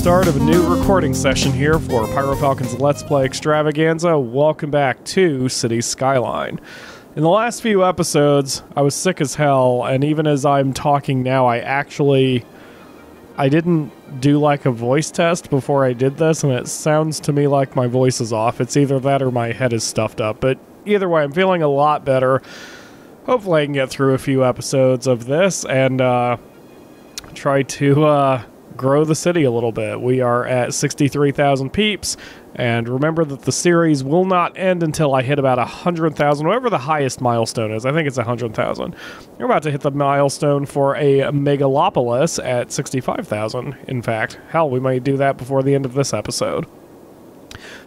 start of a new recording session here for PyroFalkon's Let's Play Extravaganza. Welcome back to Cities Skyline. In the last few episodes, I was sick as hell, and even as I'm talking now, I didn't do like a voice test before I did this, and it sounds to me like my voice is off. It's either that or my head is stuffed up, but either way, I'm feeling a lot better. Hopefully I can get through a few episodes of this and try to grow the city a little bit. We are at 63,000 peeps, and remember that the series will not end until I hit about 100,000, whatever the highest milestone is. I think it's 100,000. We're about to hit the milestone for a megalopolis at 65,000, in fact. Hell, we might do that before the end of this episode.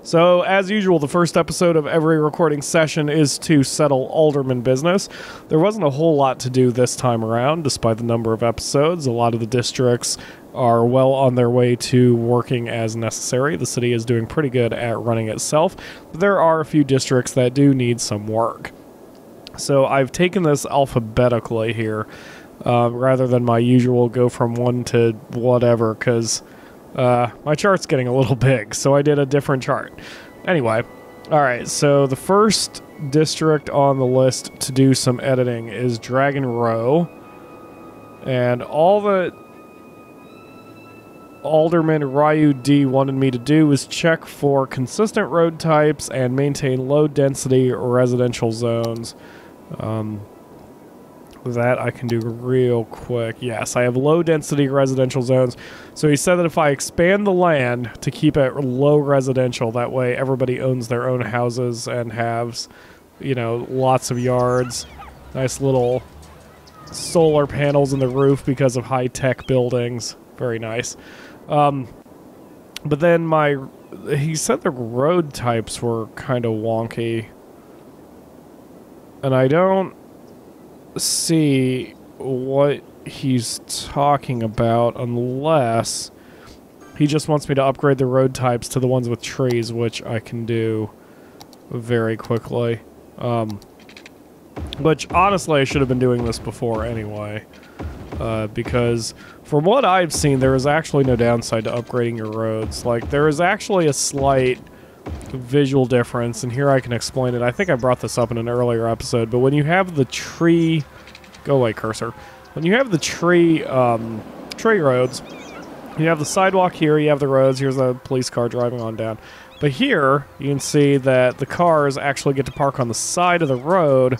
So, as usual, the first episode of every recording session is to settle alderman business. There wasn't a whole lot to do this time around, despite the number of episodes. A lot of the districts are well on their way to working as necessary. The city is doing pretty good at running itself, but there are a few districts that do need some work. So I've taken this alphabetically here, rather than my usual go from one to whatever, because my chart's getting a little big, so I did a different chart. Anyway, alright, so the first district on the list to do some editing is Dragon Row, and all that Alderman Ryu D wanted me to do was check for consistent road types and maintain low-density residential zones. That I can do real quick. Yes, I have low-density residential zones. So he said that if I expand the land to keep it low residential, that way everybody owns their own houses and has, you know, lots of yards. Nice little solar panels in the roof because of high-tech buildings. Very nice. But then he said the road types were kind of wonky. And I don't see what he's talking about unless he just wants me to upgrade the road types to the ones with trees, which I can do very quickly. Which, honestly, I should have been doing this before anyway. Because from what I've seen, there is actually no downside to upgrading your roads. Like, there is actually a slight visual difference, and here I can explain it. I think I brought this up in an earlier episode, but when you have the tree... Go away, cursor. When you have the tree roads, you have the sidewalk here, you have the roads, here's a police car driving on down. But here, you can see that the cars actually get to park on the side of the road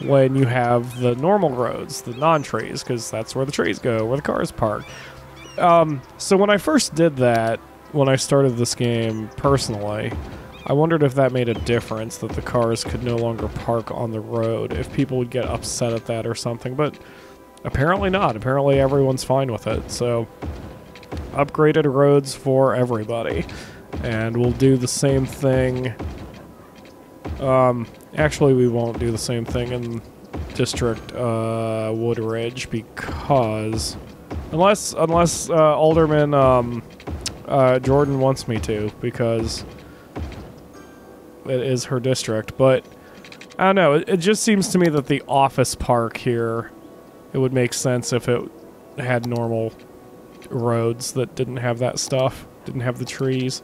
when you have the normal roads, the non-trees, because that's where the trees go, where the cars park. So when I first did that, when I started this game personally, I wondered if that made a difference, that the cars could no longer park on the road, if people would get upset at that or something, but apparently not. Apparently everyone's fine with it, so upgraded roads for everybody. And we'll do the same thing. Actually, we won't do the same thing in District Woodridge, because unless Alderman Jordan wants me to, because it is her district. But I don't know, it just seems to me that the office park here, it would make sense if it had normal roads that didn't have that stuff, didn't have the trees.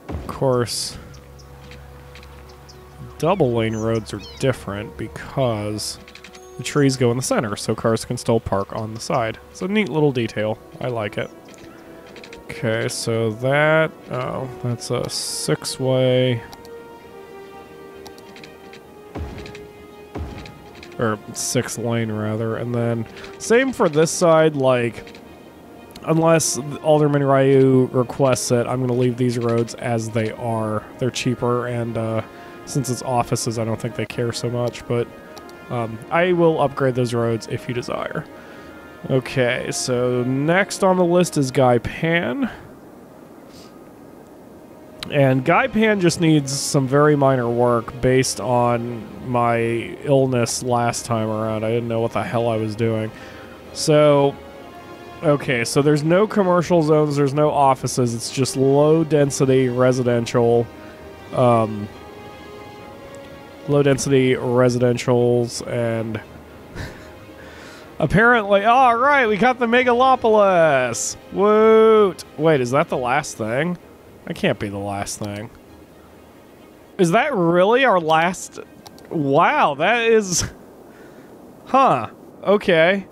Of course, double lane roads are different because the trees go in the center, so cars can still park on the side. It's a neat little detail. I like it. Okay, so that... Oh, that's a 6-way... Or 6-lane, rather. And then, same for this side, like... Unless Alderman Ryu requests it, I'm going to leave these roads as they are. They're cheaper, and since it's offices, I don't think they care so much, but... I will upgrade those roads if you desire. Okay, so next on the list is Guy Pan. And Guy Pan just needs some very minor work based on my illness last time around. I didn't know what the hell I was doing. So, okay, so there's no commercial zones, there's no offices, it's just low-density residential, low-density residentials, and Apparently, all right, we got the Megalopolis. Woot! Wait, is that the last thing? That can't be the last thing. Is that really our last? Wow, that is. Huh. Okay.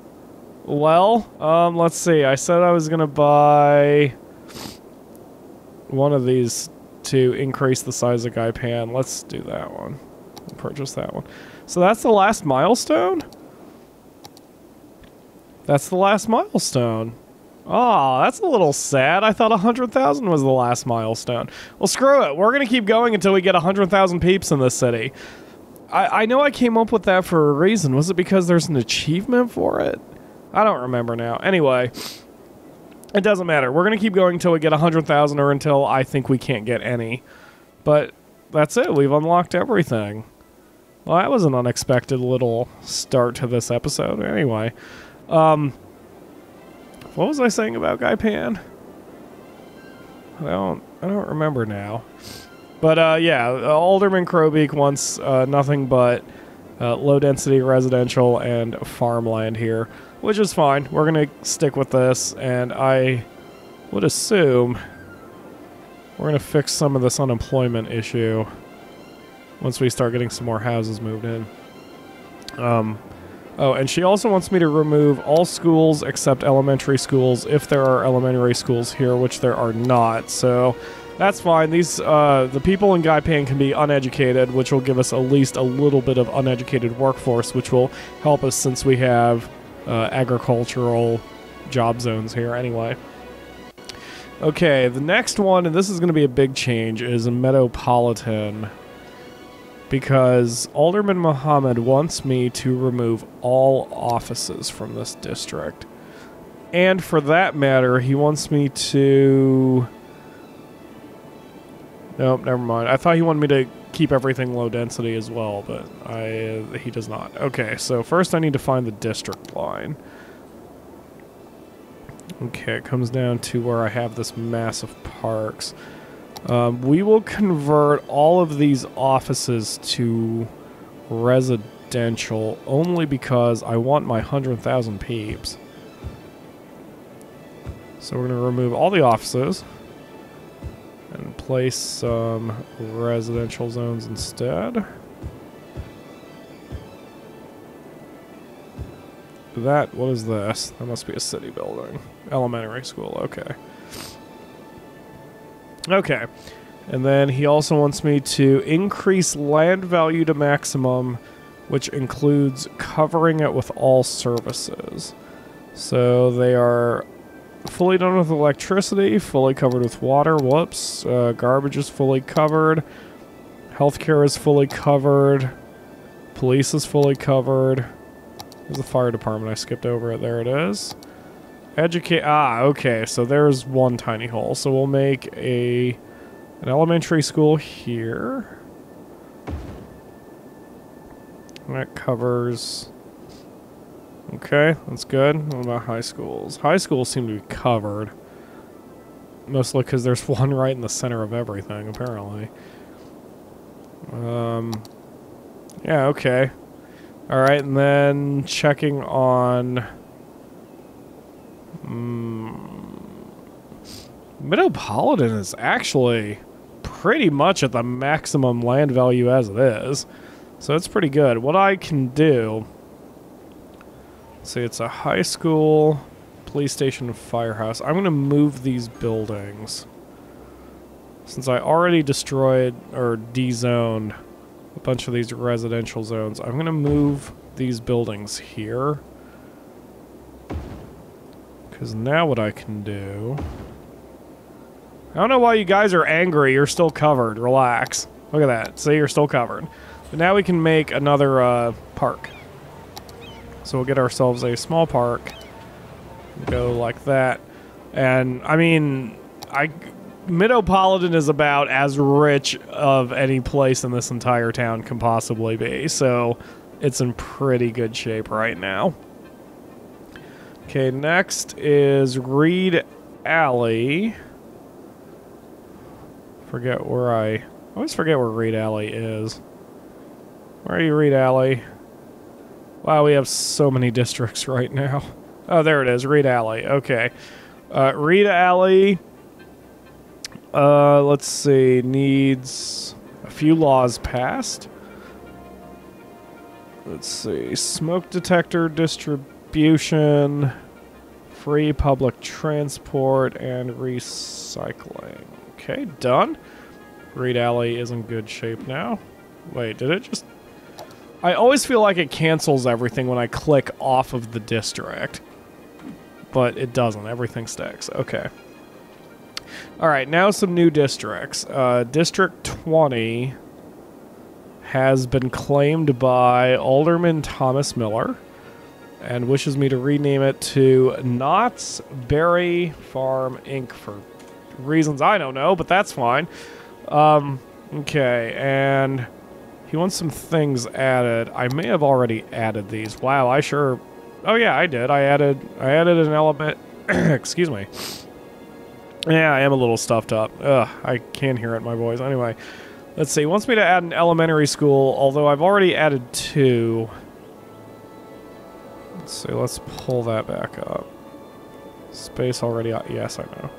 Well, let's see. I said I was gonna buy one of these to increase the size of Gaipan. Let's do that one. Purchase that one. So that's the last milestone? That's the last milestone. Oh, that's a little sad. I thought 100,000 was the last milestone. Well, screw it. We're going to keep going until we get 100,000 peeps in this city. I know I came up with that for a reason. Was it because there's an achievement for it? I don't remember now. Anyway, it doesn't matter. We're going to keep going until we get 100,000 or until I think we can't get any. But that's it. We've unlocked everything. Well, that was an unexpected little start to this episode. Anyway, what was I saying about Gaipan? I don't remember now. But yeah, Alderman Crowbeak wants nothing but low-density residential and farmland here, which is fine. We're going to stick with this, and I would assume we're going to fix some of this unemployment issue once we start getting some more houses moved in. Oh, and she also wants me to remove all schools except elementary schools if there are elementary schools here, which there are not. So that's fine. These the people in Gaipan can be uneducated, which will give us at least a little bit of uneducated workforce, which will help us since we have agricultural job zones here anyway. Okay, the next one, and this is going to be a big change, is Metropolitan. Because Alderman Muhammad wants me to remove all offices from this district. And for that matter, he wants me to... Nope, never mind. I thought he wanted me to keep everything low density as well, but he does not. Okay, so first I need to find the district line. Okay, it comes down to where I have this massive parks. We will convert all of these offices to residential only because I want my 100,000 peeps. So we're going to remove all the offices and place some residential zones instead. What is this? That must be a city building. Elementary school, okay. Okay, and then he also wants me to increase land value to maximum, which includes covering it with all services. So they are fully done with electricity, fully covered with water, whoops, garbage is fully covered, healthcare is fully covered, police is fully covered. There's the fire department, I skipped over it, there it is. Okay, so there's one tiny hole. So we'll make an elementary school here. That covers... Okay, that's good. What about high schools? High schools seem to be covered. Mostly because there's one right in the center of everything, apparently. Yeah, okay. Alright, and then checking on... Metropolitan is actually pretty much at the maximum land value as it is. So it's pretty good. What I can do... See, it's a high school, police station, firehouse. I'm going to move these buildings. Since I already destroyed or de-zoned a bunch of these residential zones, I'm going to move these buildings here. Because now what I can do... I don't know why you guys are angry. You're still covered. Relax. Look at that. See, you're still covered. But now we can make another park. So we'll get ourselves a small park. Go like that. And, I mean, Metropolitan is about as rich of any place in this entire town can possibly be. So it's in pretty good shape right now. Okay, next is Reed Alley. I always forget where Reed Alley is. Where are you, Reed Alley? Wow, we have so many districts right now. Oh, there it is. Reed Alley. Okay. Reed Alley, let's see, needs a few laws passed. Let's see. Smoke detector distribution, free public transport, and recycling. Okay, done. Reed Alley is in good shape now. Wait, did it just... I always feel like it cancels everything when I click off of the district. But it doesn't. Everything sticks. Okay. Alright, now some new districts. District 20 has been claimed by Alderman Thomas Miller and wishes me to rename it to Knott's Berry Farm Inc. for reasons I don't know, but that's fine. Okay, and he wants some things added. I may have already added these. Wow, I sure... Oh yeah, I did. I added an element... Excuse me. Yeah, I am a little stuffed up. Ugh, I can hear it in my voice. Anyway, let's see. He wants me to add an elementary school, although I've already added 2. Let's see, let's pull that back up. Space already... Yes, I know.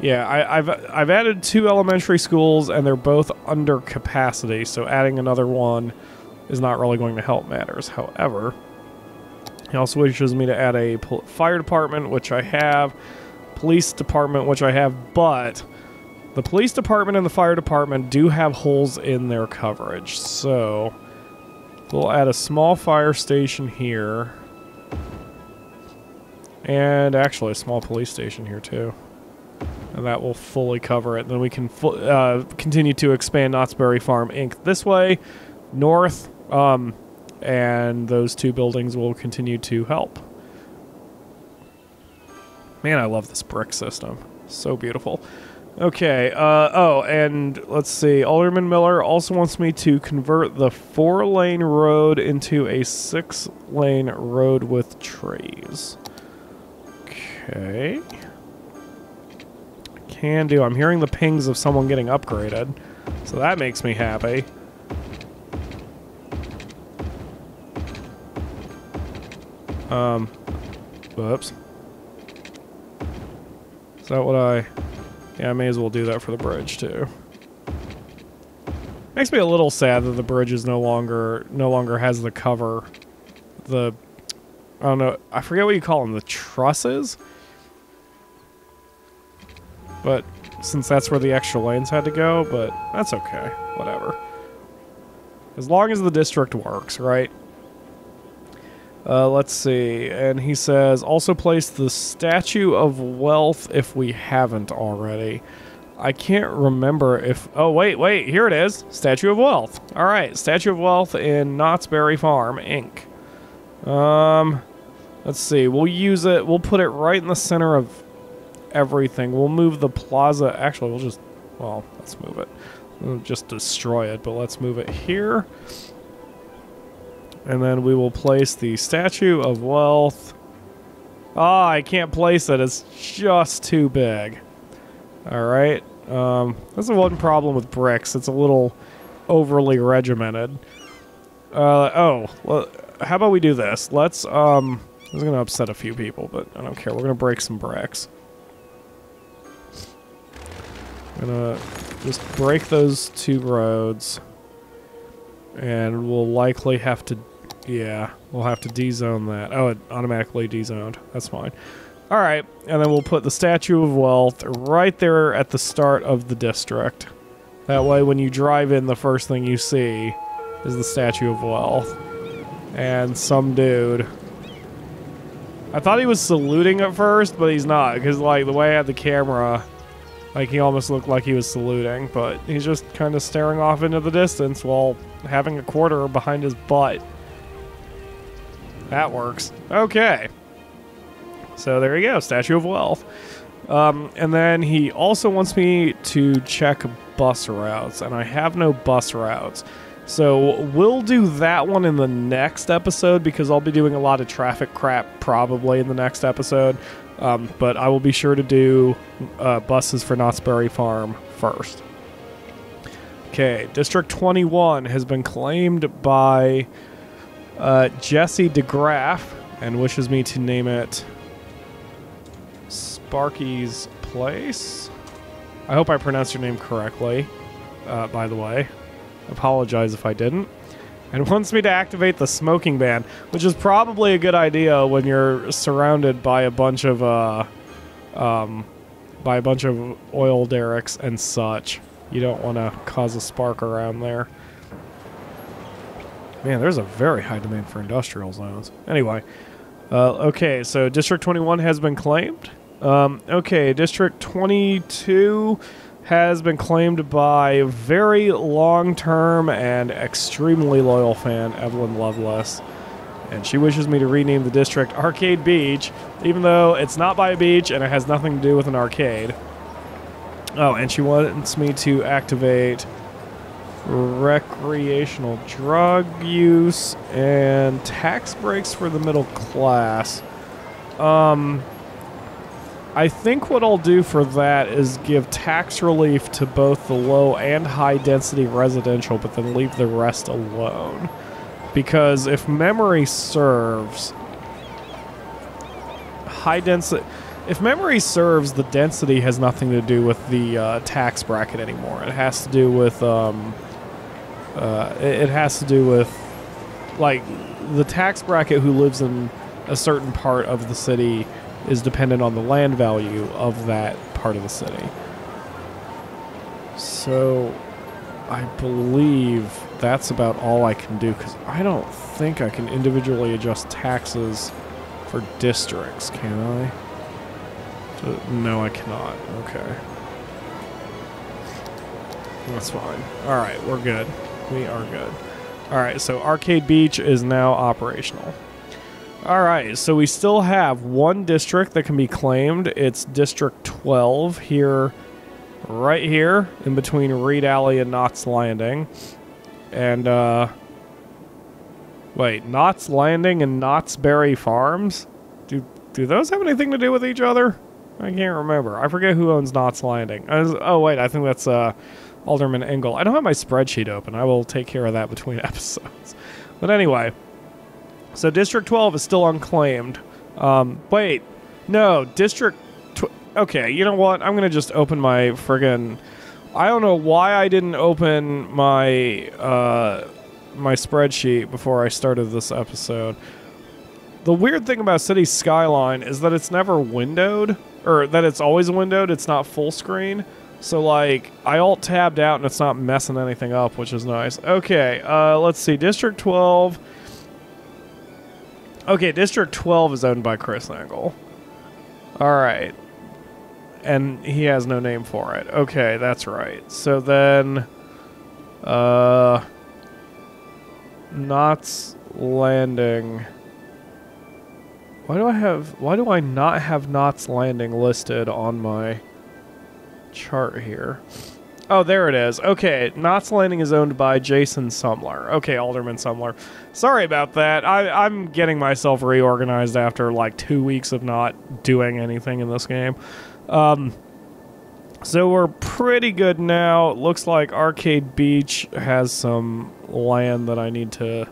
Yeah, I've added 2 elementary schools, and they're both under capacity, so adding another one is not really going to help matters. However, he also wishes me to add a fire department, which I have, police department, which I have, but the police department and the fire department do have holes in their coverage, so we'll add a small fire station here, and actually a small police station here, too. And that will fully cover it. Then we can continue to expand Knott's Berry Farm Inc. this way, north, and those 2 buildings will continue to help. Man, I love this brick system. So beautiful. Okay, oh, and let's see. Alderman Miller also wants me to convert the 4-lane road into a 6-lane road with trees. Okay. Can do. I'm hearing the pings of someone getting upgraded, so that makes me happy. Whoops. Is that what I... Yeah, I may as well do that for the bridge, too. Makes me a little sad that the bridge is no longer has the cover. The... I don't know. I forget what you call them. The trusses? But since that's where the extra lanes had to go, but that's okay. Whatever. As long as the district works, right? Let's see. And he says, also place the Statue of Wealth if we haven't already. I can't remember if... Oh, wait. Here it is. Statue of Wealth. All right. Statue of Wealth in Knott's Berry Farm, Inc. Let's see. We'll use it. We'll put it right in the center of everything. We'll move the plaza. Actually, we'll just... Well, let's move it. We'll just destroy it, but let's move it here. And then we will place the Statue of Wealth. Ah, I can't place it. It's just too big. Alright. That's the one problem with bricks. It's a little overly regimented. Oh. Well, how about we do this? Let's, this is going to upset a few people, but I don't care. We're going to break some bricks. I'm going to just break those 2 roads. And we'll likely have to... Yeah, we'll have to dezone that. Oh, it automatically dezoned. That's fine. Alright, and then we'll put the Statue of Wealth right there at the start of the district. That way, when you drive in, the first thing you see is the Statue of Wealth. And some dude... I thought he was saluting at first, but he's not, because, like, the way I had the camera... Like, he almost looked like he was saluting, but he's just kind of staring off into the distance while having a quarter behind his butt. That works. Okay. So there you go, Statue of Wealth. And then he also wants me to check bus routes, and I have no bus routes. So we'll do that one in the next episode, because I'll be doing a lot of traffic crap probably in the next episode. But I will be sure to do buses for Knott's Berry Farm first. Okay, District 21 has been claimed by Jesse DeGraff, and wishes me to name it Sparky's Place. I hope I pronounced your name correctly, by the way. Apologize if I didn't. And wants me to activate the smoking ban, which is probably a good idea when you're surrounded by a bunch of oil derricks and such. You don't want to cause a spark around there. Man, there's a very high demand for industrial zones. Anyway, okay, so District 21 has been claimed. Okay, District 22 has been claimed by very long-term and extremely loyal fan Evelyn Lovelace. And she wishes me to rename the district Arcade Beach, even though it's not by a beach and it has nothing to do with an arcade. Oh, and she wants me to activate recreational drug use and tax breaks for the middle class. I think what I'll do for that is give tax relief to both the low and high density residential, but then leave the rest alone. Because if memory serves, the density has nothing to do with the tax bracket anymore. It has to do with like the tax bracket who lives in a certain part of the city is dependent on the land value of that part of the city. So I believe that's about all I can do, because I don't think I can individually adjust taxes for districts, can I? No, I cannot. Okay. That's fine. Alright, we're good. We are good. Alright, so Arcade Beach is now operational. Alright, so we still have one district that can be claimed. It's District 12 here, right here, in between Reed Alley and Knott's Landing. And, wait, Knott's Landing and Knott's Berry Farms? Do those have anything to do with each other? I can't remember. I forget who owns Knott's Landing. Oh, wait, I think that's, Alderman Engel. I don't have my spreadsheet open. I will take care of that between episodes. But anyway, so District 12 is still unclaimed. Wait, no, okay, you know what? I'm gonna just open my friggin'... I don't know why I didn't open my, my spreadsheet before I started this episode. The weird thing about Cities Skyline is that it's never windowed, or that it's always windowed, it's not full screen. So, like, I alt-tabbed out and it's not messing anything up, which is nice. Okay, let's see. District 12. Okay, District 12 is owned by Chris Engel. Alright. And he has no name for it. Okay, that's right. So then... Knott's Landing... Why do I not have Knott's Landing listed on my chart here? Oh, there it is. Okay, Knott's Landing is owned by Jason Sumler. Okay, Alderman Sumler. Sorry about that. I'm getting myself reorganized after like 2 weeks of not doing anything in this game. So we're pretty good now. It looks like Arcade Beach has some land that I need to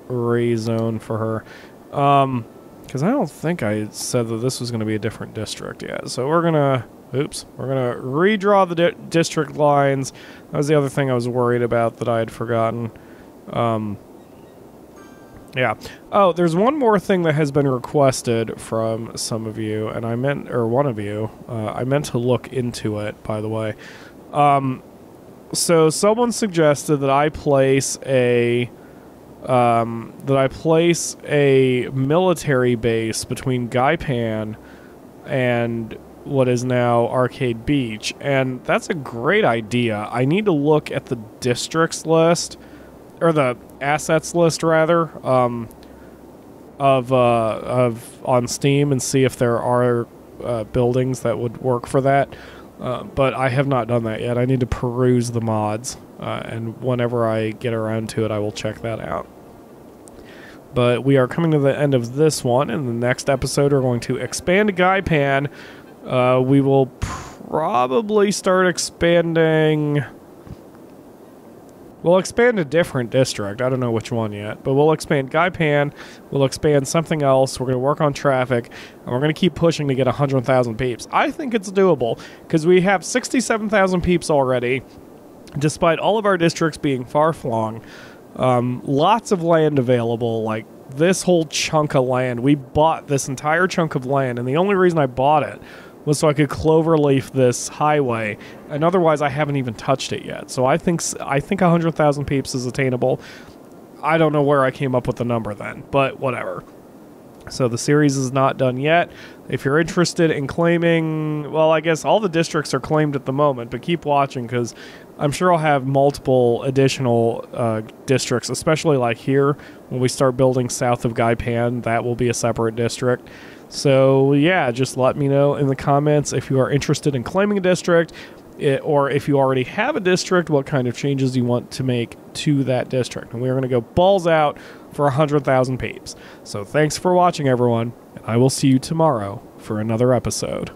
rezone for her. Because I don't think I said that this was going to be a different district yet. So we're going to... Oops. We're going to redraw the district lines. That was the other thing I was worried about that I had forgotten. Yeah. Oh, there's one more thing that has been requested from some of you, and I meant, or one of you, I meant to look into it, by the way. So someone suggested that I place a... military base between Gaipan and what is now Arcade Beach, and that's a great idea. I need to look at the districts list, or the assets list rather, of on Steam, and see if there are buildings that would work for that. But I have not done that yet. I need to peruse the mods, and whenever I get around to it, I will check that out. But we are coming to the end of this one. In the next episode, we're going to expand Gaipan. We will probably start expanding... We'll expand a different district. I don't know which one yet, but we'll expand Gaipan. We'll expand something else. We're going to work on traffic, and we're going to keep pushing to get 100,000 peeps. I think it's doable because we have 67,000 peeps already, despite all of our districts being far-flung. Lots of land available, like this whole chunk of land. We bought this entire chunk of land, and the only reason I bought it was so I could cloverleaf this highway, and otherwise I haven't even touched it yet. So I think 100,000 peeps is attainable. I don't know where I came up with the number then, but whatever. So the series is not done yet. If you're interested in claiming, well, I guess all the districts are claimed at the moment, but keep watching because I'm sure I'll have multiple additional districts, especially like here when we start building south of Gaipan. That will be a separate district. So yeah, just let me know in the comments if you are interested in claiming a district, or if you already have a district, what kind of changes you want to make to that district. And we're going to go balls out for 100,000 peeps. So thanks for watching, everyone, and I will see you tomorrow for another episode.